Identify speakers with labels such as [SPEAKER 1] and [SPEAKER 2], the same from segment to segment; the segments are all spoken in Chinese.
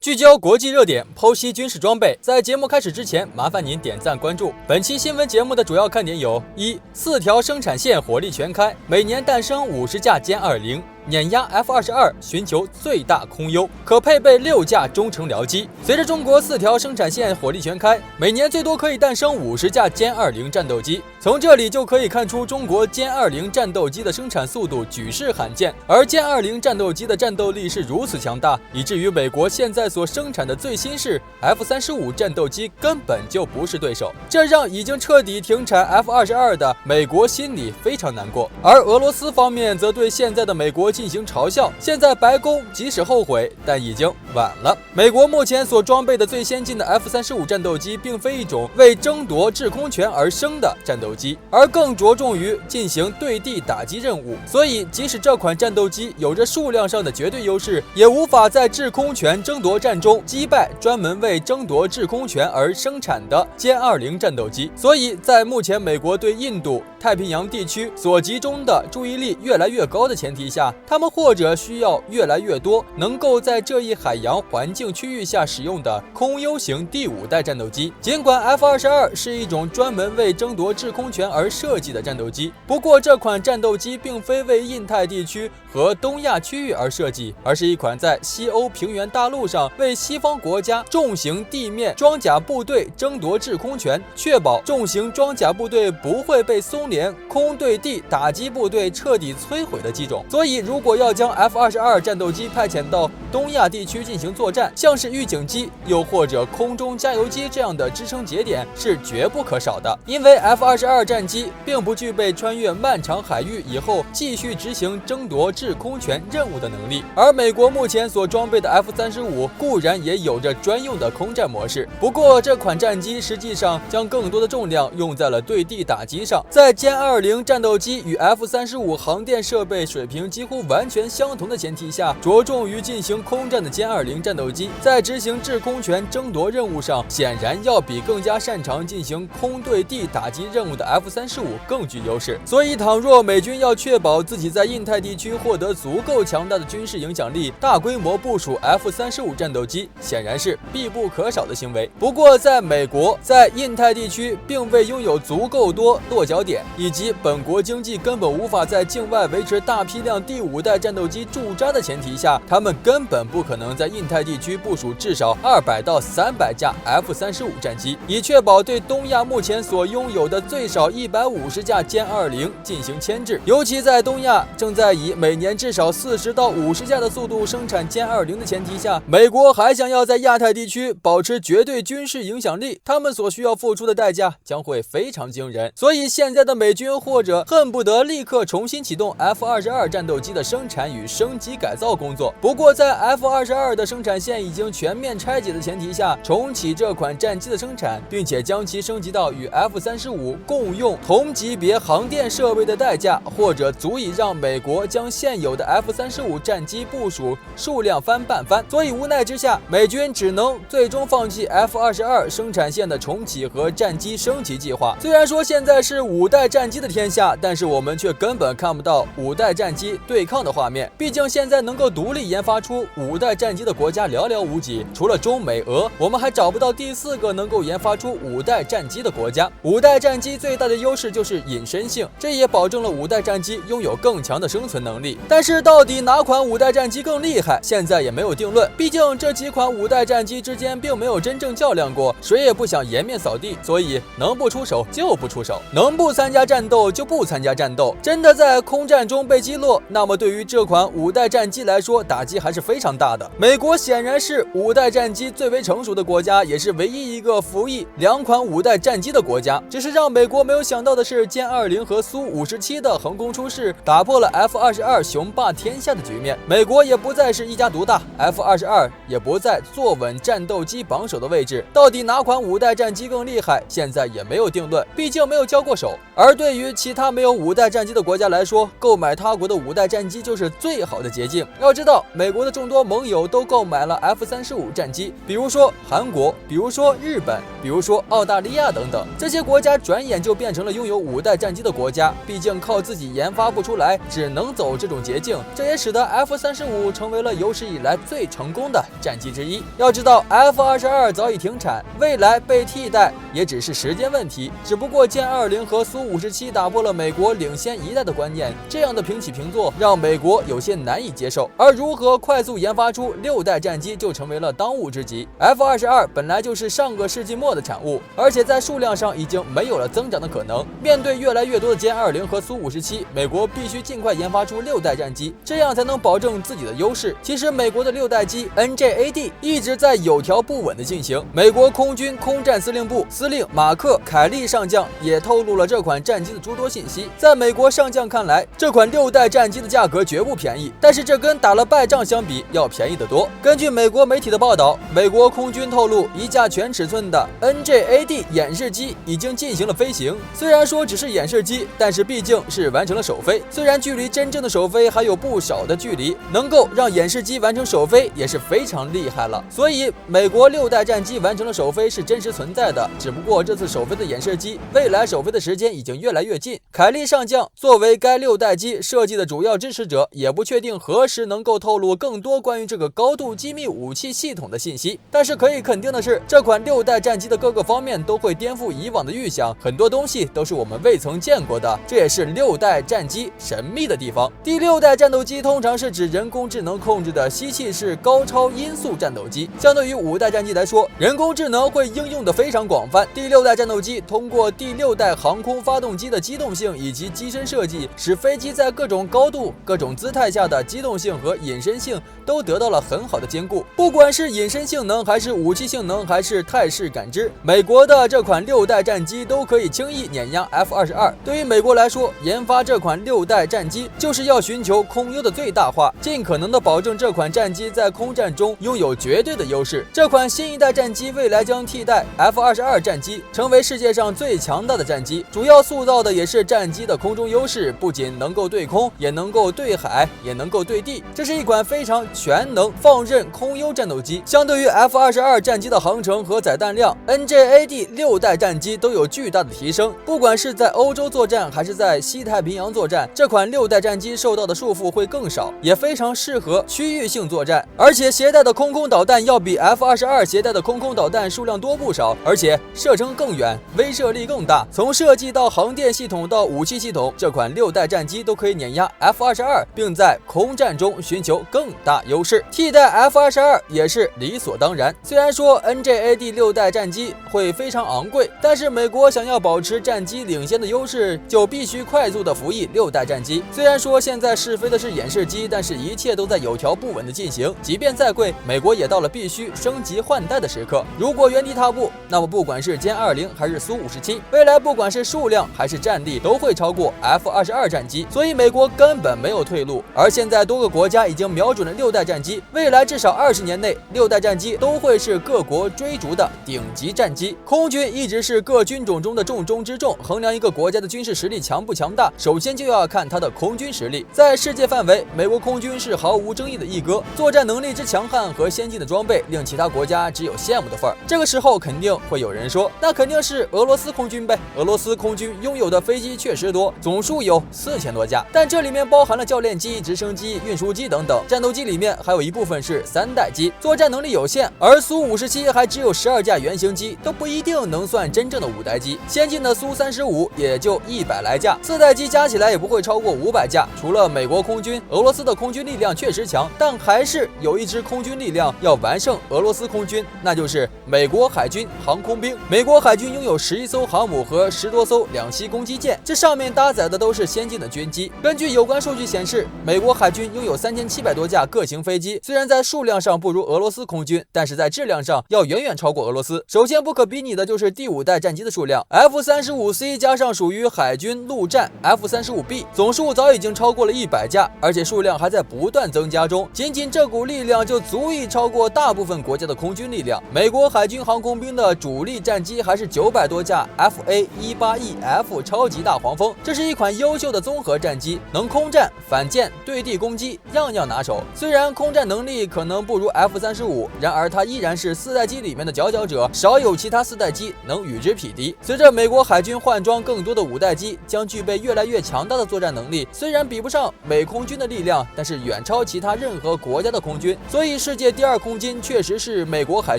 [SPEAKER 1] 聚焦国际热点，剖析军事装备。在节目开始之前，麻烦您点赞关注。本期新闻节目的主要看点有：一、4条生产线火力全开，每年诞生50架歼20，碾压 F-22，寻求最大空优，可配备6架中程僚机。随着中国4条生产线火力全开，每年最多可以诞生50架歼20战斗机。从这里就可以看出，中国歼20战斗机的生产速度举世罕见，而歼20战斗机的战斗力是如此强大，以至于美国现在所生产的最新式 F-35战斗机根本就不是对手，这让已经彻底停产 F-22的美国心里非常难过。而俄罗斯方面则对现在的美国进行嘲笑，现在白宫即使后悔，但已经晚了。美国目前所装备的最先进的 F-35战斗机，并非一种为争夺制空权而生的战斗机，而更着重于进行对地打击任务。所以，即使这款战斗机有着数量上的绝对优势，也无法在制空权争夺战中击败专门为争夺制空权而生产的歼20战斗机。所以在目前美国对印度太平洋地区所集中的注意力越来越高的前提下，他们或者需要越来越多能够在这一海洋环境区域下使用的空优型第5代战斗机。尽管 F-22是一种专门为争夺制空权而设计的战斗机，不过这款战斗机并非为印太地区和东亚区域而设计，而是一款在西欧平原大陆上为西方国家重型地面装甲部队争夺制空权，确保重型装甲部队不会被松联空对地打击部队彻底摧毁的机种。所以如果要将 F-22战斗机派遣到东亚地区进行作战，像是预警机又或者空中加油机这样的支撑节点是绝不可少的，因为 F-22战机并不具备穿越漫长海域以后继续执行争夺制空权任务的能力。而美国目前所装备的 F-35固然也有着专用的空战模式，不过这款战机实际上将更多的重量用在了对地打击上。在歼20战斗机与 F-35航电设备水平几乎完全相同的前提下，着重于进行空战的歼20战斗机在执行制空权争夺任务上，显然要比更加擅长进行空对地打击任务的 F-35更具优势。所以倘若美军要确保自己在印太地区获得足够强大的军事影响力，大规模部署 F-35战斗机显然是必不可少的行为。不过在美国在印太地区并未拥有足够多落脚点，以及本国经济根本无法在境外维持大批量第5代战斗机驻扎的前提下，他们根本不可能在印太地区部署至少200到300架 F-35战机，以确保对东亚目前所拥有的最少150架歼20进行牵制。尤其在东亚正在以每年至少40到50架的速度生产歼20的前提下，美国还想要在亚太地区保持绝对军事影响力，他们所需要付出的代价将会非常惊人。所以现在的美军或者恨不得立刻重新启动 F-22战斗机的生产与升级改造工作。不过在 F-22的生产线已经全面拆解的前提下，重启这款战机的生产，并且将其升级到与 F-35共用同级别航电设备的代价，或者足以让美国将现有的 F-35战机部署数量翻半番。所以无奈之下，美军只能最终放弃 F-22生产线的重启和战机升级计划。虽然说现在是5代战机的天下，但是我们却根本看不到5代战机对抗的画面。毕竟现在能够独立研发出5代战机的国家寥寥无几，除了中美俄，我们还找不到第4个能够研发出5代战机的国家。5代战机最大的优势就是隐身性，这也保证了5代战机拥有更强的生存能力。但是到底哪款5代战机更厉害，现在也没有定论。毕竟这几款5代战机之间并没有真正较量过，谁也不想颜面扫地，所以能不出手就不出手，能不参加战斗就不参加战斗。真的在空战中被击落，那么对于这款5代战机来说，打击还是非常大的。美国显然是5代战机最为成熟的国家，也是唯一一个服役2款5代战机的国家。只是让美国没有想到的是，歼20和苏57的横空出世，打破了 F-22雄霸天下的局面。美国也不再是一家独大， F-22也不再坐稳战斗机榜首的位置。到底哪款5代战机更厉害，现在也没有定论，毕竟没有交过手。而对于其他没有5代战机的国家来说，购买他国的5代战机机就是最好的捷径。要知道，美国的众多盟友都购买了 F-35战机，比如说韩国，比如说日本，比如说澳大利亚等等。这些国家转眼就变成了拥有5代战机的国家，毕竟靠自己研发不出来，只能走这种捷径。这也使得 F-35成为了有史以来最成功的战机之一。要知道 F-22早已停产，未来被替代也只是时间问题。只不过歼20和苏57打破了美国领先一代的观念，这样的平起平坐让美国有些难以接受。而如何快速研发出6代战机就成为了当务之急。F-22本来就是上个世纪末的产物，而且在数量上已经没有了增长的可能。面对越来越多的歼20和苏57，美国必须尽快研发出6代战机，这样才能保证自己的优势。其实美国的6代机 NJAD 一直在有条不紊地进行。美国空军空战司令部司令马克·凯利上将也透露了这款战机的诸多信息。在美国上将看来，这款6代战机的价格绝不便宜，但是这跟打了败仗相比要便宜得多。根据美国媒体的报道，美国空军透露，一架全尺寸的 NJAD 演示机已经进行了飞行。虽然说只是演示机，但是毕竟是完成了首飞，虽然距离真正的首飞还有不少的距离，能够让演示机完成首飞也是非常厉害了。所以美国6代战机完成了首飞是真实存在的，只不过这次首飞的演示机未来首飞的时间已经越来越近。凯利上将作为该6代机设计的主要支持者，也不确定何时能够透露更多关于这个高度机密武器系统的信息。但是可以肯定的是，这款6代战机的各个方面都会颠覆以往的预想，很多东西都是我们未曾见过的，这也是6代战机神秘的地方。第6代战斗机通常是指人工智能控制的吸气式高超音速战斗机，相对于5代战机来说，人工智能会应用的非常广泛。第6代战斗机通过第6代航空发动机的机动性以及机身设计，使飞机在各种高度、各种姿态下的机动性和隐身性都得到了很好的兼顾。不管是隐身性能，还是武器性能，还是态势感知，美国的这款6代战机都可以轻易碾压 F-22。对于美国来说，研发这款6代战机就是要寻求空优的最大化，尽可能的保证这款战机在空战中拥有绝对的优势。这款新一代战机未来将替代 F-22战机，成为世界上最强大的战机，主要塑造的也是战机的空中优势，不仅能够对空，也能够对海，也能够对地。这是一款非常全能放任空优战斗机。相对于 F-22战机的航程和载弹量， NJAD 6代战机都有巨大的提升。不管是在欧洲作战还是在西太平洋作战，这款6代战机受到的束缚会更少，也非常适合区域性作战。而且携带的空空导弹要比 F-22携带的空空导弹数量多不少，而且射程更远，威慑力更大。从设计到航电系统到武器系统，这款6代战机都可以碾压 F-22，并在空战中寻求更大优势，替代 F-22也是理所当然。虽然说 NJAD 6代战机会非常昂贵，但是美国想要保持战机领先的优势，就必须快速的服役6代战机。虽然说现在试飞的是演示机，但是一切都在有条不紊的进行，即便再贵，美国也到了必须升级换代的时刻。如果原地踏步，那么不管是歼20还是苏57，未来不管是数量还是战力都会超过 F-22战机，所以美国根本没有退路。而现在多个国家已经瞄准了6代战机，未来至少20年内，6代战机都会是各国追逐的顶级战机。空军一直是各军种中的重中之重，衡量一个国家的军事实力强不强大，首先就要看它的空军实力。在世界范围，美国空军是毫无争议的一哥，作战能力之强悍和先进的装备令其他国家只有羡慕的份儿。这个时候肯定会有人说，那肯定是俄罗斯空军呗。俄罗斯空军拥有的飞机确实多，总数有4000多架，但这里面包含了教练机、直升机、运输机等等。战斗机里面还有一部分是3代机，作战能力有限。而苏57还只有12架原型机，都不一定能算真正的5代机。先进的苏35也就100来架，4代机加起来也不会超过500架。除了美国空军，俄罗斯的空军力量确实强，但还是有一支空军力量要完胜俄罗斯空军，那就是美国海军航空兵。美国海军拥有11艘航母和10多艘两栖攻击舰，这上面搭载的都是先进的军机。根据有关数据显示，美国海军拥有3700多架各型飞机，虽然在数量上不如俄罗斯空军，但是在质量上要远远超过俄罗斯。首先不可比拟的就是第5代战机的数量 ，F-35C 加上属于海军陆战 F-35B， 总数早已经超过了100架，而且数量还在不断增加中。仅仅这股力量就足以超过大部分国家的空军力量。美国海军航空兵的主力战机还是900多架 FA-18EF 超级大黄蜂，这是一款优秀的综合战机，能空战反舰、对地攻击，样样拿手。虽然空战能力可能不如 F-35，然而它依然是4代机里面的佼佼者，少有其他4代机能与之匹敌。随着美国海军换装更多的5代机，将具备越来越强大的作战能力。虽然比不上美空军的力量，但是远超其他任何国家的空军。所以世界第2空军确实是美国海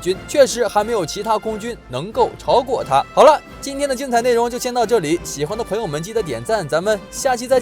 [SPEAKER 1] 军，确实还没有其他空军能够超过它。好了，今天的精彩内容就先到这里，喜欢的朋友们记得点赞，咱们下期再见。